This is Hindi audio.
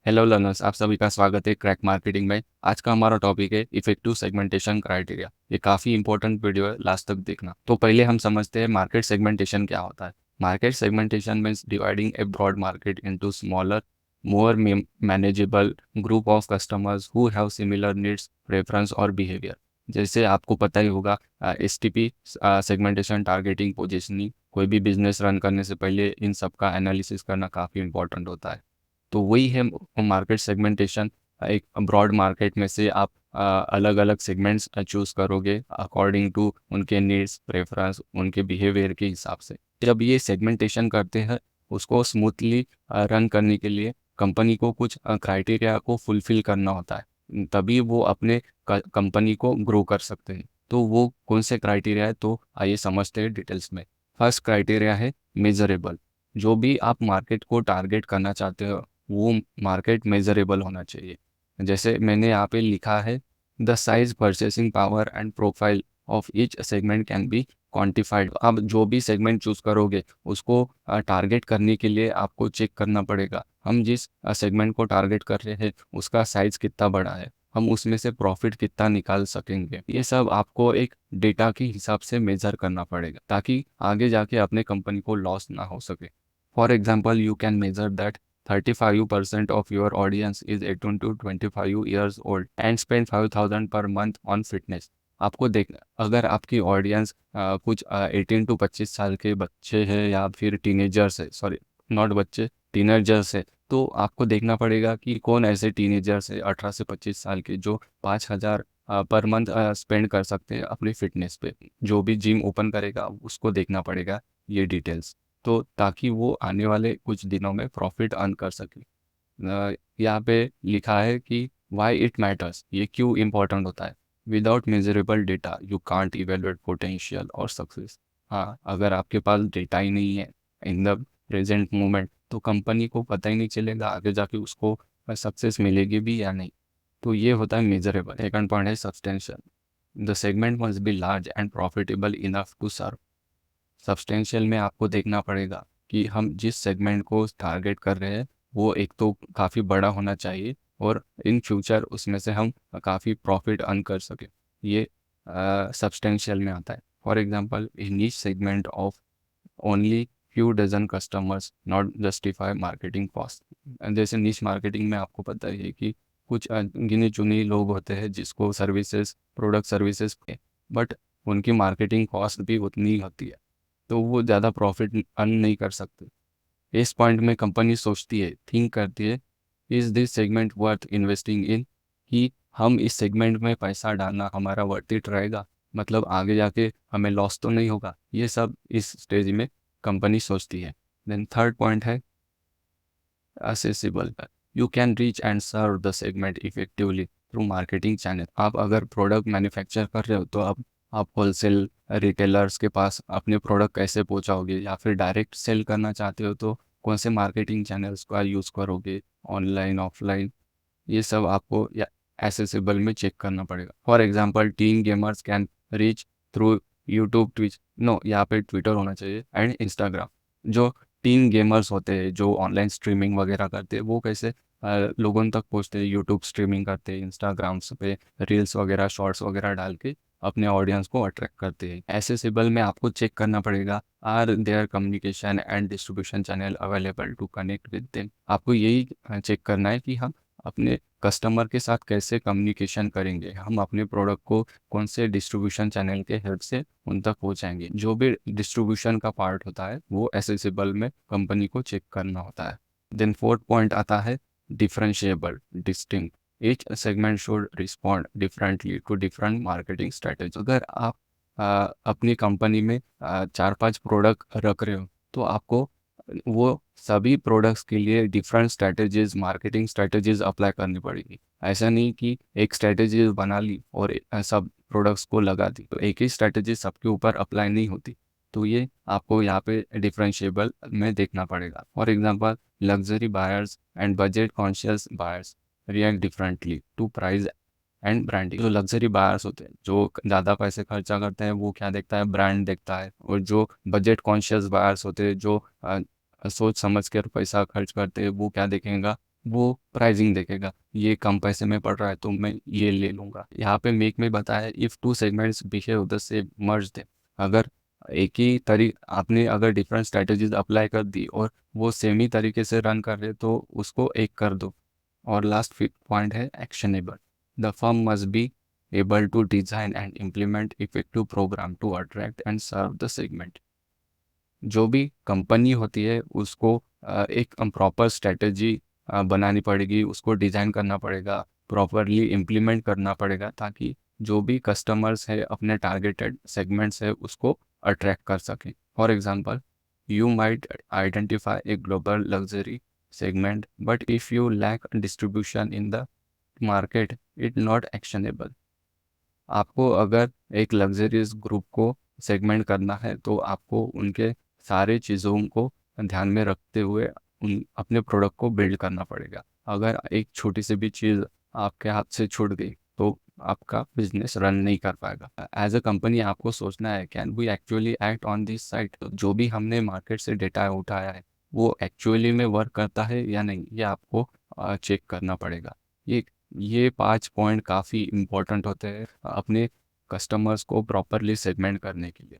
हेलो लर्नर्स, आप सभी का स्वागत है क्रैक मार्केटिंग में। आज का हमारा टॉपिक है इफेक्टिव सेगमेंटेशन क्राइटेरिया। ये काफ़ी इंपॉर्टेंट वीडियो है, लास्ट तक देखना। तो पहले हम समझते हैं मार्केट सेगमेंटेशन क्या होता है। Market segmentation means dividing a broad market into smaller more manageable group of customers who have similar needs, preference और बिहेवियर। जैसे आपको पता ही होगा, एसटीपी सेगमेंटेशन, टारगेटिंग, पोजिशनिंग। कोई भी बिजनेस रन करने से पहले इन सब का एनालिसिस करना काफ़ी इंपॉर्टेंट होता है। तो वही है मार्केट सेगमेंटेशन। एक ब्रॉड मार्केट में से आप अलग अलग सेगमेंट्स चूज करोगे अकॉर्डिंग टू उनके नीड्स, प्रेफरेंस, उनके बिहेवियर के हिसाब से। जब ये सेगमेंटेशन करते हैं, उसको स्मूथली रन करने के लिए कंपनी को कुछ क्राइटेरिया को फुलफिल करना होता है, तभी वो अपने कंपनी को ग्रो कर सकते हैं। तो वो कौन से क्राइटेरिया है, तो आइए समझते हैं डिटेल्स में। फर्स्ट क्राइटेरिया है मेजरेबल। जो भी आप मार्केट को टारगेट करना चाहते हो, वो मार्केट मेजरेबल होना चाहिए। जैसे मैंने यहाँ पे लिखा है, the size, purchasing power and profile of each segment can be quantified. अब जो भी सेगमेंट चूज करोगे, उसको टारगेट करने के लिए आपको चेक करना पड़ेगा, हम जिस सेगमेंट को टारगेट कर रहे हैं उसका साइज कितना बड़ा है, हम उसमें से प्रॉफिट कितना निकाल सकेंगे। ये सब आपको एक डेटा के हिसाब से मेजर करना पड़ेगा, ताकि आगे जाके अपने कंपनी को लॉस ना हो सके। For example, you can measure that 35% of your audience is 18 to 25 years old and spend 5,000 per month on fitness। आपको देख, अगर आपकी ऑडियंस कुछ 18 to 25 साल के बच्चे हैं या फिर टीनेजर्स है, सॉरी नॉट बच्चे, टीनेजर्स है, तो आपको देखना पड़ेगा कि कौन ऐसे टीनेजर्स है 18 से 25 साल के जो 5,000 पर मंथ स्पेंड कर सकते हैं अपनी फिटनेस पे। जो भी जिम ओपन करेगा उसको देखना पड़ेगा ये डिटेल्स, तो ताकि वो आने वाले कुछ दिनों में प्रॉफिट अर्न कर सके। यहाँ पे लिखा है कि वाई इट मैटर्स, ये क्यों इम्पोर्टेंट होता है। Without measurable data you can't evaluate potential और सक्सेस। हाँ, अगर आपके पास डेटा ही नहीं है इन द प्रेजेंट मोमेंट, तो कंपनी को पता ही नहीं चलेगा आगे जाके उसको सक्सेस मिलेगी भी या नहीं। तो ये होता है मेजरेबल। सेकंड पॉइंट है substantial. The segment must be large and profitable enough to serve. Substantial में आपको देखना पड़ेगा कि हम जिस सेगमेंट को टारगेट कर रहे हैं वो एक तो काफ़ी बड़ा होना चाहिए, और इन फ्यूचर उसमें से हम काफ़ी प्रॉफिट अर्न कर सके। ये सब्सटेंशियल में आता है। For example, in niche segment of only few dozen customers not justify marketing cost. जैसे नीच मार्केटिंग में आपको पता ही है कि कुछ गिने चुने लोग होते हैं जिसको सर्विसेज, प्रोडक्ट सर्विसेज, बट उनकी मार्केटिंग कॉस्ट भी उतनी ही होती है, तो वो ज़्यादा प्रॉफिट अर्न नहीं कर सकते। इस पॉइंट में कंपनी सोचती है, थिंक करती है, is this segment worth investing in, कि हम इस सेगमेंट में पैसा डालना हमारा वर्थ इट रहेगा, मतलब आगे जाके हमें लॉस तो नहीं होगा। ये सब इस स्टेज में कंपनी सोचती है। देन थर्ड पॉइंट है accessible. You can reach and serve the segment effectively through marketing channel. आप अगर प्रोडक्ट मैन्युफैक्चर कर रहे हो, तो आप होलसेल रिटेलर्स के पास अपने प्रोडक्ट कैसे पहुंचाओगे, या फिर डायरेक्ट सेल करना चाहते हो तो कौन से मार्केटिंग चैनल्स का यूज़ करोगे, ऑनलाइन, ऑफलाइन। ये सब आपको या एसेसिबल में चेक करना पड़ेगा। For example, teen gamers can reach through YouTube, Twitch, no यहाँ पे ट्विटर होना चाहिए, एंड इंस्टाग्राम। जो टीन गेमर्स होते हैं जो ऑनलाइन स्ट्रीमिंग वगैरह करते हैं, वो कैसे लोगों तक पहुँचते हैं, यूट्यूब स्ट्रीमिंग करते हैं, इंस्टाग्राम्स पे रील्स वगैरह, शॉर्ट्स वगैरह डाल के अपने ऑडियंस को अट्रैक्ट करते हैं। एसेसिबल में आपको चेक करना पड़ेगा, are there communication and distribution channel available to connect with them. आपको यही चेक करना है कि हम अपने कस्टमर के साथ कैसे कम्युनिकेशन करेंगे, हम अपने प्रोडक्ट को कौन से डिस्ट्रीब्यूशन चैनल के हेल्प से उन तक पहुंचाएंगे। जो भी डिस्ट्रीब्यूशन का पार्ट होता है वो एसेसिबल में कंपनी को चेक करना होता है। देन फोर्थ पॉइंट आता है differentiable, distinct. Each segment should respond differently to different marketing strategy. अगर आप अपनी कंपनी में 4-5 प्रोडक्ट रख रहे हो, तो आपको वो सभी प्रोडक्ट्स के लिए different strategies, marketing strategies apply करनी पड़ेगी। ऐसा नहीं कि एक स्ट्रेटजी बना ली और सब प्रोडक्ट्स को लगा दी, तो एक ही स्ट्रेटजी सबके ऊपर अप्लाई नहीं होती। तो ये आपको यहाँ पे डिफरेंशिएबल में देखना पड़ेगा। For example, luxury buyers and budget conscious buyers react differently to price and branding. जो लग्जरी बायर्स होते हैं, जो ज़्यादा पैसे खर्चा करते हैं, वो क्या देखता है, ब्रांड देखता है। और जो बजट कॉन्शियस बायर्स होते हैं, जो सोच समझ कर पैसा खर्च करते हैं, वो क्या देखेगा, वो प्राइसिंग देखेगा, ये कम पैसे में पड़ रहा है तो मैं ये ले लूँगा। यहाँ पे मेक में बताया if two segments behave the same merge them. अगर एक ही तरी आपने अगर डिफरेंट स्ट्रैटेजीज अप्लाई कर दी और वो सेम ही तरीके से रन कर रहे तो उसको एक कर दो। और लास्ट फिफ्थ पॉइंट है actionable. The firm must be able to design and implement effective program to attract and serve the segment। जो भी कंपनी होती है उसको एक प्रॉपर स्ट्रेटजी बनानी पड़ेगी, उसको डिज़ाइन करना पड़ेगा, प्रॉपरली इम्प्लीमेंट करना पड़ेगा ताकि जो भी कस्टमर्स है अपने टारगेटेड सेगमेंट्स है उसको अट्रैक्ट कर सकें। For example, you might identify a global luxury segment, but if you lack distribution in the market, it not actionable। आपको अगर एक लग्जरियस ग्रुप को सेगमेंट करना है तो आपको उनके सारे चीज़ों को ध्यान में रखते हुए उन अपने प्रोडक्ट को बिल्ड करना पड़ेगा। अगर एक छोटी सी भी चीज़ आपके हाथ से छूट गई तो आपका बिजनेस रन नहीं कर पाएगा। एज अ कंपनी आपको सोचना है can we actually act on this site. जो भी हमने मार्केट से डेटा उठाया है वो एक्चुअली में वर्क करता है या नहीं, ये आपको चेक करना पड़ेगा। ये ये 5 पॉइंट काफ़ी इम्पोर्टेंट होते हैं अपने कस्टमर्स को प्रॉपरली सेगमेंट करने के लिए।